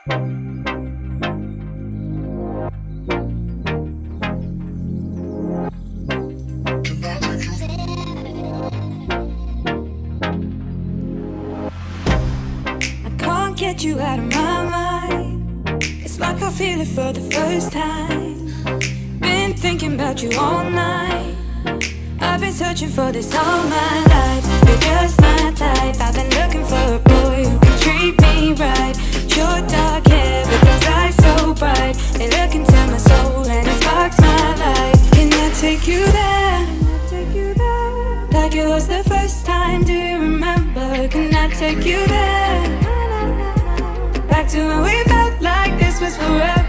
Can't get you out of my mind. It's like I feel it for the first time. Been thinking about you all night. I've been searching for this all my life. You're just my type. I've been looking for a boy who can treat me right. Your dark hair with those eyes so bright. They look into my soul and it sparks my life. Can I take you there? Like it was the first time, do you remember? Can I take you there? Back to when we felt like this was forever.